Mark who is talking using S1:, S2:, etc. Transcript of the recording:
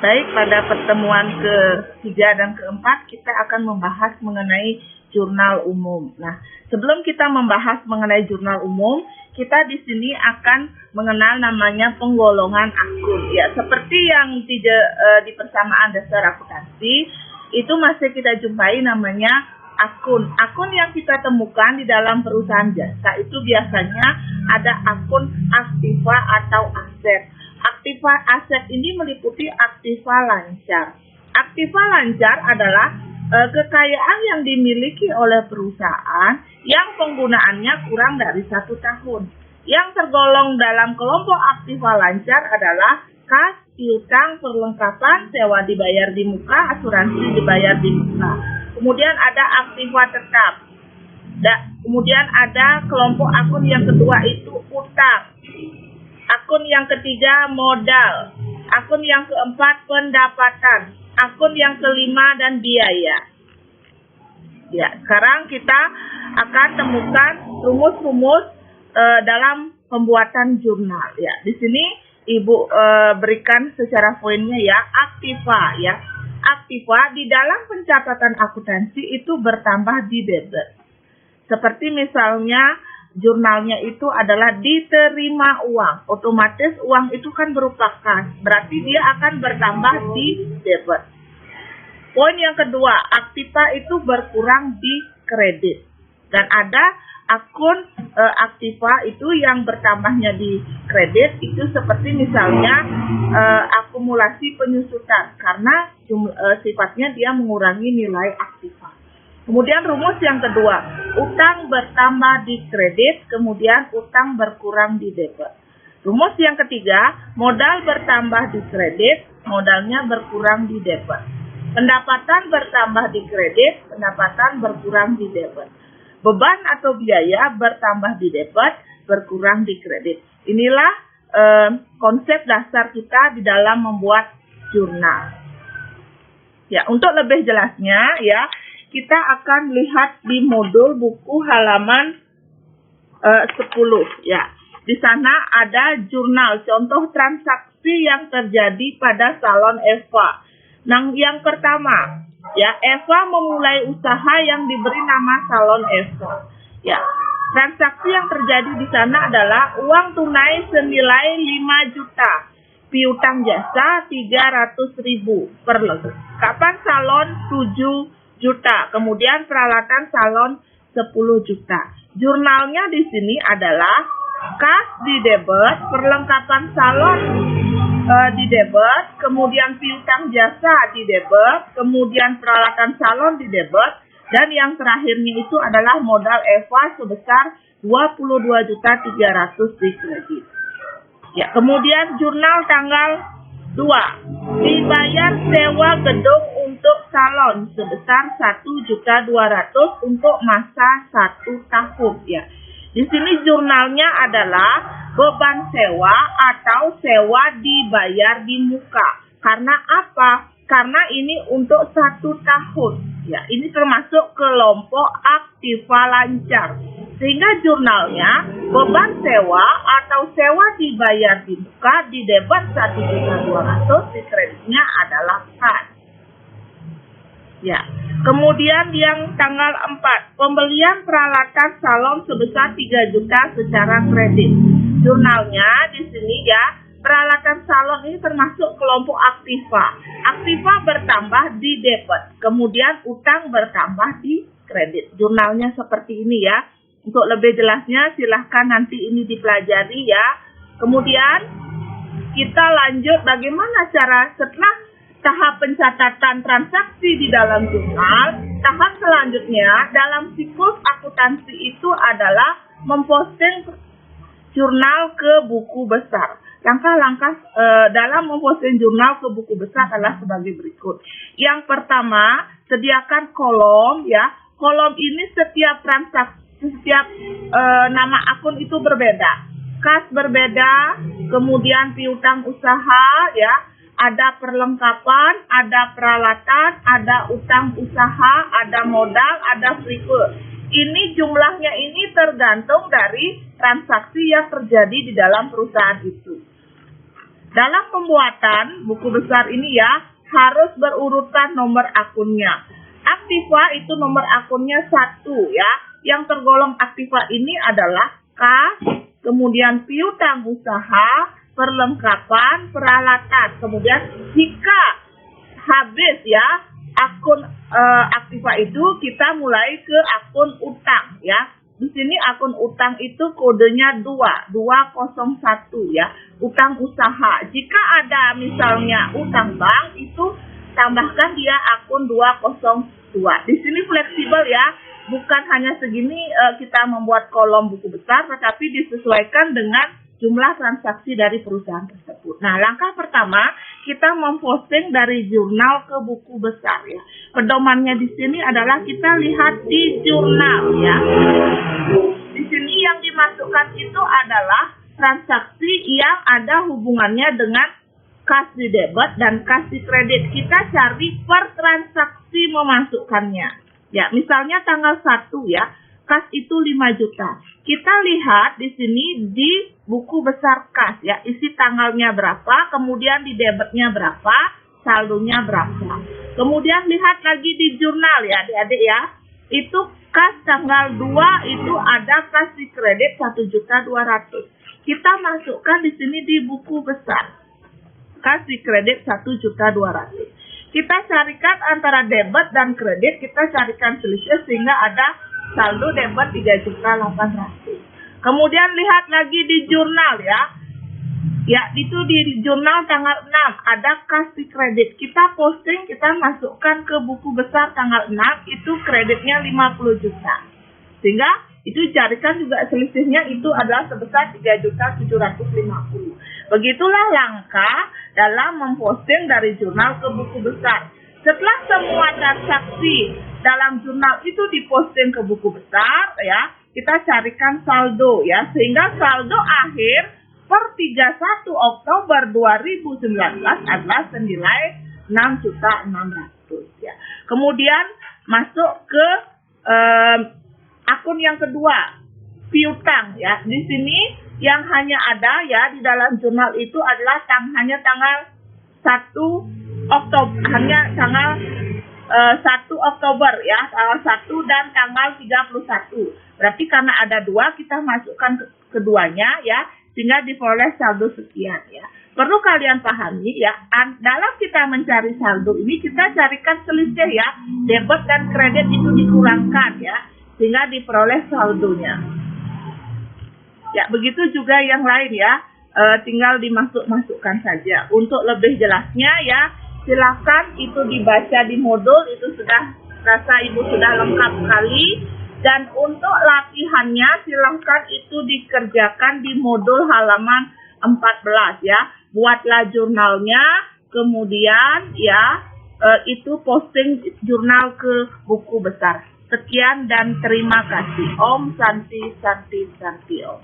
S1: Baik, pada pertemuan ketiga dan keempat kita akan membahas mengenai jurnal umum. Nah, sebelum kita membahas mengenai jurnal umum, kita di sini akan mengenal namanya penggolongan akun. Ya, seperti yang di persamaan dasar akuntansi, itu masih kita jumpai namanya akun. Akun yang kita temukan di dalam perusahaan jasa itu biasanya ada akun aktiva atau aset. Aktiva aset ini meliputi aktiva lancar. Aktiva lancar adalah kekayaan yang dimiliki oleh perusahaan yang penggunaannya kurang dari 1 tahun. Yang tergolong dalam kelompok aktiva lancar adalah kas, piutang, perlengkapan, sewa dibayar di muka, asuransi dibayar di muka. Kemudian ada aktiva tetap. Kemudian ada kelompok akun yang kedua itu utang. Akun yang ketiga modal. Akun yang keempat pendapatan. Akun yang kelima dan biaya. Ya, sekarang kita akan temukan rumus-rumus dalam pembuatan jurnal. Ya, di sini Ibu berikan secara poinnya ya, aktiva ya. Aktiva di dalam pencatatan akuntansi itu bertambah di debit. Seperti misalnya jurnalnya itu adalah diterima uang. Otomatis uang itu kan berupa kas. Berarti dia akan bertambah di debit. Poin yang kedua, aktiva itu berkurang di kredit. Dan ada akun aktiva itu yang bertambahnya di kredit itu seperti misalnya akumulasi penyusutan. Karena sifatnya dia mengurangi nilai aktiva. Kemudian rumus yang kedua, utang bertambah di kredit, kemudian utang berkurang di debit. Rumus yang ketiga, modal bertambah di kredit, modalnya berkurang di debit. Pendapatan bertambah di kredit, pendapatan berkurang di debit. Beban atau biaya bertambah di debit, berkurang di kredit. Inilah konsep dasar kita di dalam membuat jurnal. Ya, untuk lebih jelasnya ya, kita akan lihat di modul buku halaman 10 ya. Di sana ada jurnal contoh transaksi yang terjadi pada salon Eva. Nah, yang pertama ya, Eva memulai usaha yang diberi nama salon Eva. Ya, transaksi yang terjadi di sana adalah uang tunai senilai 5 juta. Piutang jasa 300.000 per perlengkapan salon 7 juta, kemudian peralatan salon 10 juta. Jurnalnya di sini adalah kas di debit, perlengkapan salon di debit, kemudian piutang jasa di debit, kemudian peralatan salon di debit, dan yang terakhirnya itu adalah modal Eva sebesar 22.300.000 di kredit. Ya, kemudian jurnal tanggal 2, dibayar sewa gedung untuk salon sebesar 1.200.000 untuk masa 1 tahun ya. Di sini jurnalnya adalah beban sewa atau sewa dibayar di muka. Karena apa? Karena ini untuk 1 tahun ya. Ini termasuk kelompok aktiva lancar. Sehingga jurnalnya beban sewa atau sewa dibayar di muka di debit 1.200.000, di kreditnya adalah kas. Ya. Kemudian yang tanggal 4, pembelian peralatan salon sebesar 3 juta secara kredit. Jurnalnya di sini ya, peralatan salon ini termasuk kelompok aktiva. Aktiva bertambah di debit, kemudian utang bertambah di kredit. Jurnalnya seperti ini ya. Untuk lebih jelasnya silahkan nanti ini dipelajari ya. Kemudian kita lanjut bagaimana cara setelah tahap pencatatan transaksi di dalam jurnal. Tahap selanjutnya dalam siklus akuntansi itu adalah memposting jurnal ke buku besar. Langkah-langkah dalam memposting jurnal ke buku besar adalah sebagai berikut. Yang pertama, sediakan kolom ya. Kolom ini setiap transaksi, setiap nama akun itu berbeda. Kas berbeda, kemudian piutang usaha ya, ada perlengkapan, ada peralatan, ada utang usaha, ada modal, ada free-pay. Ini jumlahnya ini tergantung dari transaksi yang terjadi di dalam perusahaan itu. dalam pembuatan buku besar ini ya, harus berurutan nomor akunnya. Aktiva itu nomor akunnya 1 ya. Yang tergolong aktiva ini adalah kas, kemudian piutang usaha, perlengkapan, peralatan. Kemudian jika habis ya akun aktiva itu, kita mulai ke akun utang ya. Di sini akun utang itu kodenya 201 ya, utang usaha. Jika ada misalnya utang bank, itu tambahkan dia akun 202. Di sini fleksibel ya, bukan hanya segini kita membuat kolom buku besar, tetapi disesuaikan dengan jumlah transaksi dari perusahaan tersebut. Nah, langkah pertama kita memposting dari jurnal ke buku besar ya. Pedomannya di sini adalah kita lihat di jurnal ya. Di sini yang dimasukkan itu adalah transaksi yang ada hubungannya dengan kas di debit dan kas di kredit. Kita cari per transaksi memasukkannya. Ya, misalnya tanggal 1 ya, kas itu 5 juta. Kita lihat di sini di buku besar kas ya, isi tanggalnya berapa, kemudian di debitnya berapa, saldonya berapa. Kemudian lihat lagi di jurnal ya adik-adik ya, itu kas tanggal 2 itu ada kas di kredit 1.200.000. Kita masukkan di sini di buku besar, kas di kredit 1.200.000. Kita carikan antara debit dan kredit, kita carikan selisih sehingga ada saldo debit 3.800.000. Kemudian lihat lagi di jurnal ya. Ya, itu di jurnal tanggal 6 ada kas di kredit. Kita posting, kita masukkan ke buku besar tanggal 6, itu kreditnya 50 juta. Sehingga itu carikan juga selisihnya itu adalah sebesar 3.750.000. Begitulah langkah dalam memposting dari jurnal ke buku besar. Setelah semua transaksi dalam jurnal itu diposting ke buku besar ya, kita carikan saldo ya, sehingga saldo akhir per 31 Oktober 2019 adalah senilai 6.600.000 ya. Kemudian masuk ke akun yang kedua, piutang ya. Di sini yang hanya ada ya di dalam jurnal itu adalah hanya tanggal 1 Oktober, hanya tanggal 1 Oktober ya, tanggal 1 dan tanggal 31. Berarti karena ada 2, kita masukkan keduanya ya, sehingga diperoleh saldo sekian ya. Perlu kalian pahami ya, dalam kita mencari saldo ini kita carikan selisih ya, debit dan kredit itu dikurangkan ya, sehingga diperoleh saldonya. Ya, begitu juga yang lain ya, tinggal dimasukkan saja. Untuk lebih jelasnya ya, silakan itu dibaca di modul, itu sudah rasa ibu sudah lengkap sekali. Dan untuk latihannya silahkan itu dikerjakan di modul halaman 14 ya. Buatlah jurnalnya, kemudian ya itu posting jurnal ke buku besar. Sekian dan terima kasih. Om Santi Santi Santi Om.